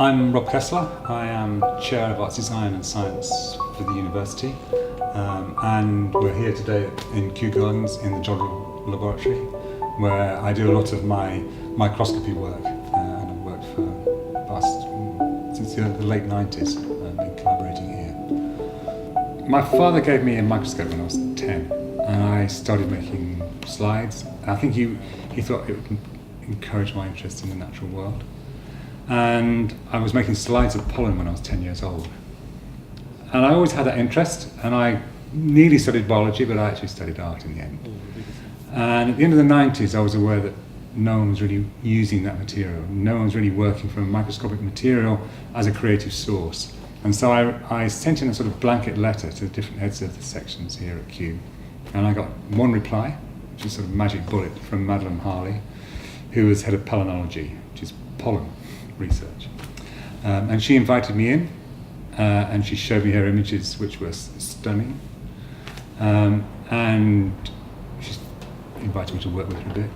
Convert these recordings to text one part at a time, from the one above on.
I'm Rob Kesseler. I am Chair of Arts, Design and Science for the university, and we're here today in Kew Gardens in the Jolly Laboratory, where I do a lot of my microscopy work, and I've worked since the late 90s, been collaborating here. My father gave me a microscope when I was 10, and I started making slides. I think he thought it would encourage my interest in the natural world. And I was making slides of pollen when I was 10 years old. And I always had that interest, and I nearly studied biology, but I actually studied art in the end. And at the end of the 90s, I was aware that no one was really using that material. No one was really working from a microscopic material as a creative source. And so I sent in a sort of blanket letter to the different heads of the sections here at Kew. And I got one reply, which is sort of magic bullet, from Madeleine Harley, who was head of palynology, which is pollen research. And she invited me in, and she showed me her images, which were stunning. And she invited me to work with her a bit.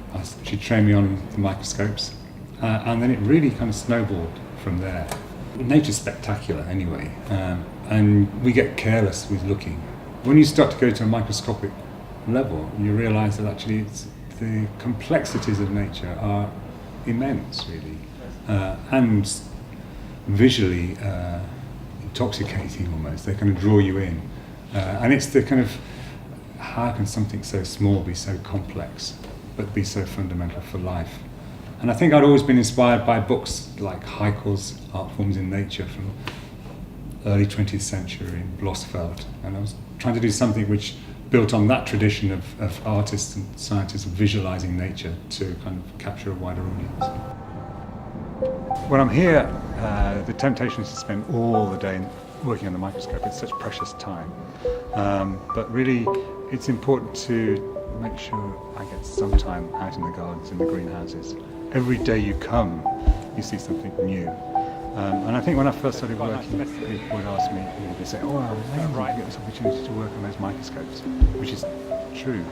She trained me on the microscopes, and then it really kind of snowballed from there. Nature's spectacular anyway, and we get careless with looking. When you start to go to a microscopic level, you realise that actually the complexities of nature are immense, really. And visually intoxicating almost. They kind of draw you in. And it's the kind of, how can something so small be so complex, but be so fundamental for life? And I think I'd always been inspired by books like Haeckel's Art Forms in Nature from early 20th century in Blossfeld. And I was trying to do something which built on that tradition of artists and scientists visualizing nature to kind of capture a wider audience. When I'm here, the temptation is to spend all the day working on the microscope. It's such precious time. But really, it's important to make sure I get some time out in the gardens, in the greenhouses. Every day you come, you see something new. And I think when I first started working, people would ask me, they'd say, oh, I'm amazing to get this opportunity to work on those microscopes, which is true.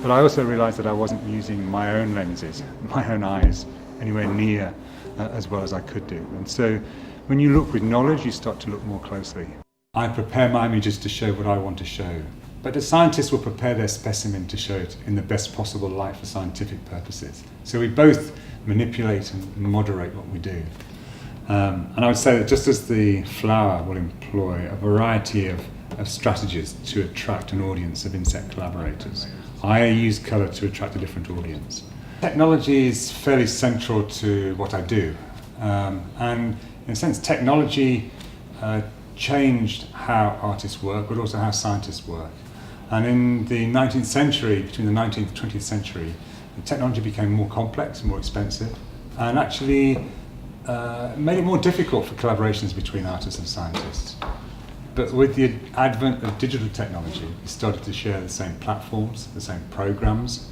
But I also realised that I wasn't using my own lenses, my own eyes, anywhere near as well as I could do. And so when you look with knowledge, you start to look more closely. I prepare my images to show what I want to show, but the scientists will prepare their specimen to show it in the best possible light for scientific purposes. So we both manipulate and moderate what we do. And I would say that just as the flower will employ a variety of strategies to attract an audience of insect collaborators, I use colour to attract a different audience. Technology is fairly central to what I do, and in a sense technology changed how artists work, but also how scientists work. And in the 19th century, between the 19th and 20th century, the technology became more complex and more expensive, and actually made it more difficult for collaborations between artists and scientists. But with the advent of digital technology, we started to share the same platforms, the same programs,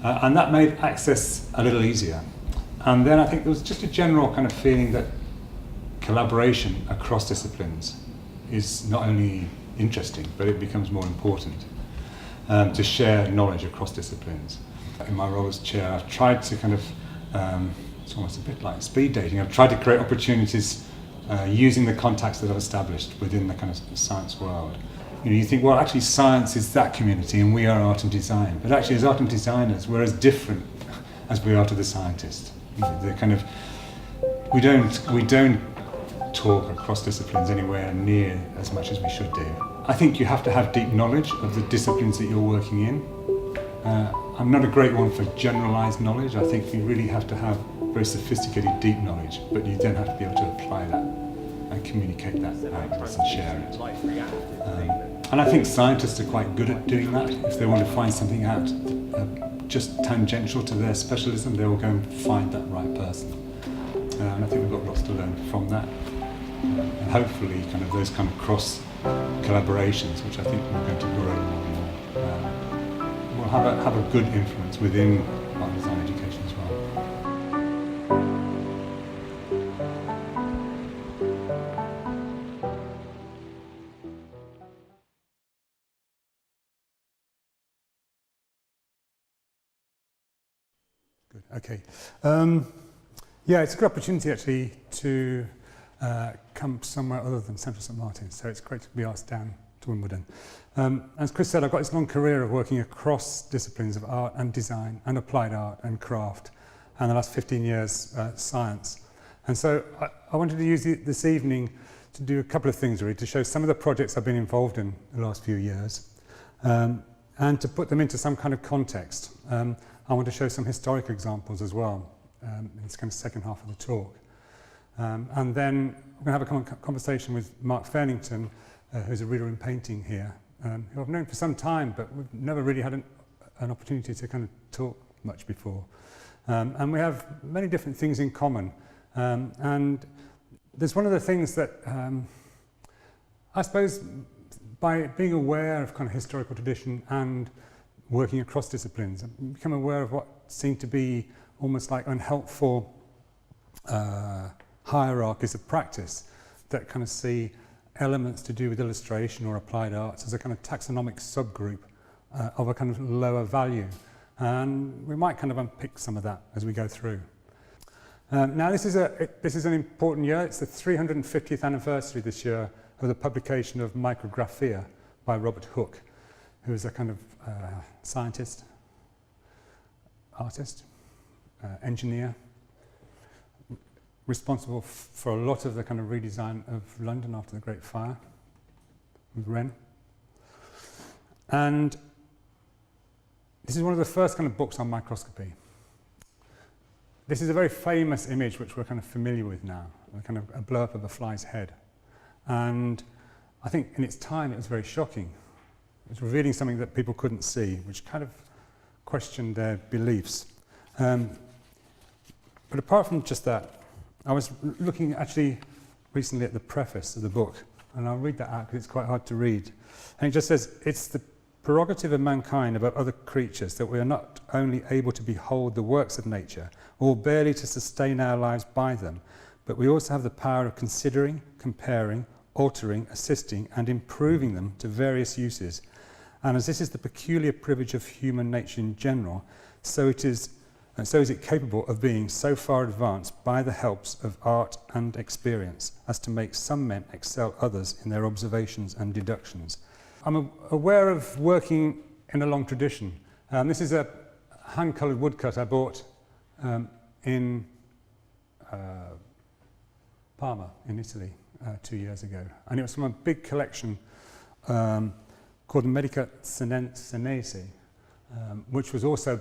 and that made access a little easier. And then I think there was just a general kind of feeling that collaboration across disciplines is not only interesting, but it becomes more important to share knowledge across disciplines. In my role as chair, I've tried to kind of, it's almost a bit like speed dating, I've tried to create opportunities using the contacts that I've established within the kind of science world. You think, well, actually science is that community and we are art and design. But actually as art and designers, we're as different as we are to the scientist. We don't talk across disciplines anywhere near as much as we should do. I think you have to have deep knowledge of the disciplines that you're working in. I'm not a great one for generalised knowledge. I think you really have to have very sophisticated, deep knowledge, but you then have to be able to apply that and communicate that and share it. And I think scientists are quite good at doing that. If they want to find something out just tangential to their specialism, they will go and find that right person. And I think we've got lots to learn from that. And hopefully kind of those kind of cross collaborations, which I think we're going to grow more and more, will have a good influence within art design education as well. Good. Okay. Yeah, it's a good opportunity actually to come somewhere other than Central St Martin's, so it's great to be asked down to Wimbledon. As Chris said, I've got this long career of working across disciplines of art and design and applied art and craft, and the last 15 years science. And so I wanted to use this evening to do a couple of things really, to show some of the projects I've been involved in the last few years, and to put them into some kind of context. I want to show some historical examples as well in this kind of second half of the talk. And then we're going to have a conversation with Mark Fairnington, who's a reader in painting here, who I've known for some time, but we've never really had an opportunity to kind of talk much before. And we have many different things in common. And there's one of the things that I suppose by being aware of kind of historical tradition and working across disciplines, I've become aware of what seem to be almost like unhelpful hierarchies of practice that kind of see elements to do with illustration or applied arts as a kind of taxonomic subgroup of a kind of lower value. And we might kind of unpick some of that as we go through. Now this is an important year. It's the 350th anniversary this year of the publication of Micrographia by Robert Hooke, who is a kind of scientist, artist, engineer, responsible for a lot of the kind of redesign of London after the Great Fire with Wren. And this is one of the first kind of books on microscopy. This is a very famous image which we're kind of familiar with now, a kind of a blow-up of a fly's head. And I think in its time it was very shocking. It was revealing something that people couldn't see, which kind of questioned their beliefs. But apart from just that, I was looking actually recently at the preface of the book, and I'll read that out because it's quite hard to read. And it just says, "It's the prerogative of mankind above other creatures that we are not only able to behold the works of nature, or barely to sustain our lives by them, but we also have the power of considering, comparing, altering, assisting, and improving them to various uses. And as this is the peculiar privilege of human nature in general, so is it capable of being so far advanced by the helps of art and experience as to make some men excel others in their observations and deductions." I'm aware of working in a long tradition. This is a hand-coloured woodcut I bought in Parma in Italy 2 years ago, and it was from a big collection called Medica Senese, which was also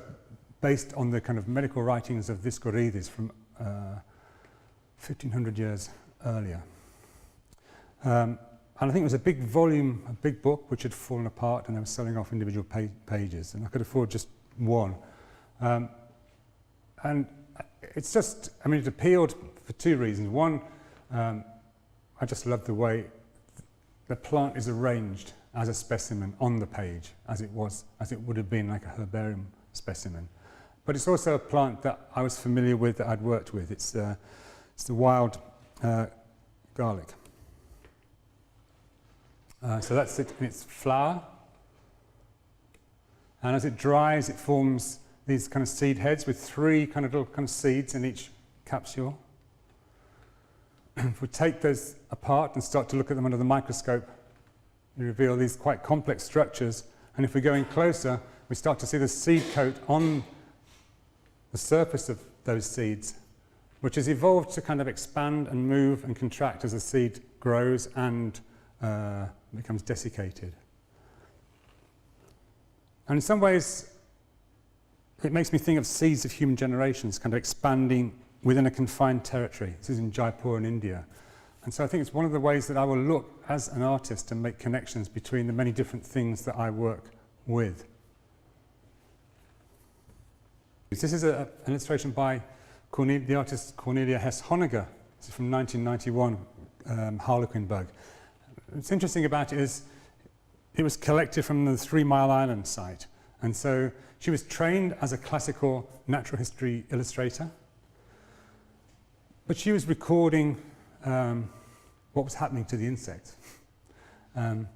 based on the kind of medical writings of Dioscorides from 1500 years earlier. And I think it was a big volume, a big book, which had fallen apart, and they were selling off individual pages, and I could afford just one. And it's just, I mean, it appealed for two reasons. One, I just love the way the plant is arranged as a specimen on the page, as it would have been like a herbarium specimen. But it's also a plant that I was familiar with, that I'd worked with. It's the wild garlic. So that's it in its flower. And as it dries, it forms these kind of seed heads with three kind of little kind of seeds in each capsule. If we take those apart and start to look at them under the microscope, we reveal these quite complex structures. And if we go in closer, we start to see the seed coat on the surface of those seeds, which has evolved to kind of expand and move and contract as the seed grows and becomes desiccated. And in some ways, it makes me think of seeds of human generations kind of expanding within a confined territory. This is in Jaipur in India. And so I think it's one of the ways that I will look as an artist and make connections between the many different things that I work with. This is an illustration by the artist Cornelia Hess-Honegger. This is from 1991, Harlequin Bug. What's interesting about it is it was collected from the 3 Mile Island site. And so she was trained as a classical natural history illustrator, but she was recording what was happening to the insects. And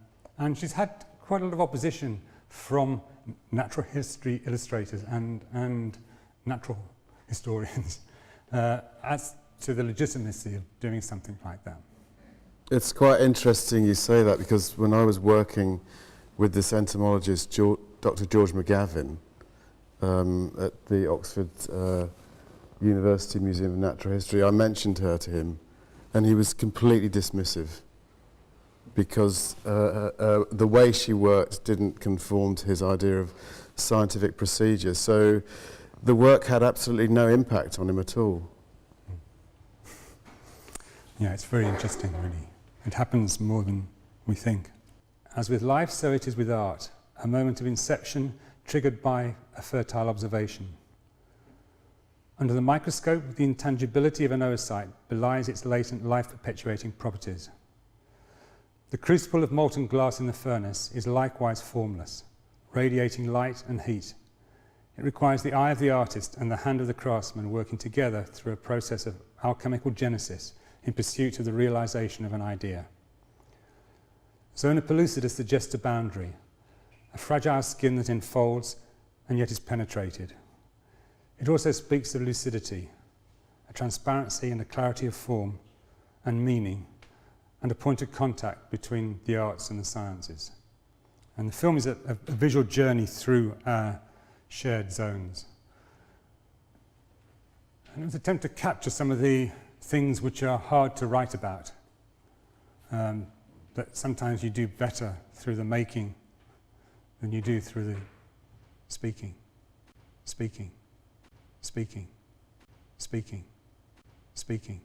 she's had quite a lot of opposition from natural history illustrators and natural historians, as to the legitimacy of doing something like that. It's quite interesting you say that, because when I was working with this entomologist, Dr. George McGavin, at the Oxford University Museum of Natural History, I mentioned her to him, and he was completely dismissive, because the way she worked didn't conform to his idea of scientific procedure. So the work had absolutely no impact on him at all. Yeah, it's very interesting, really. It happens more than we think. As with life, so it is with art, a moment of inception triggered by a fertile observation. Under the microscope, the intangibility of an oocyte belies its latent life-perpetuating properties. The crucible of molten glass in the furnace is likewise formless, radiating light and heat. It requires the eye of the artist and the hand of the craftsman working together through a process of alchemical genesis in pursuit of the realization of an idea. Zona pellucida suggests a boundary, a fragile skin that enfolds and yet is penetrated. It also speaks of lucidity, a transparency and a clarity of form and meaning, and a point of contact between the arts and the sciences. And the film is a visual journey through our shared zones. And it was an attempt to capture some of the things which are hard to write about, that sometimes you do better through the making than you do through the speaking, speaking, speaking, speaking, speaking.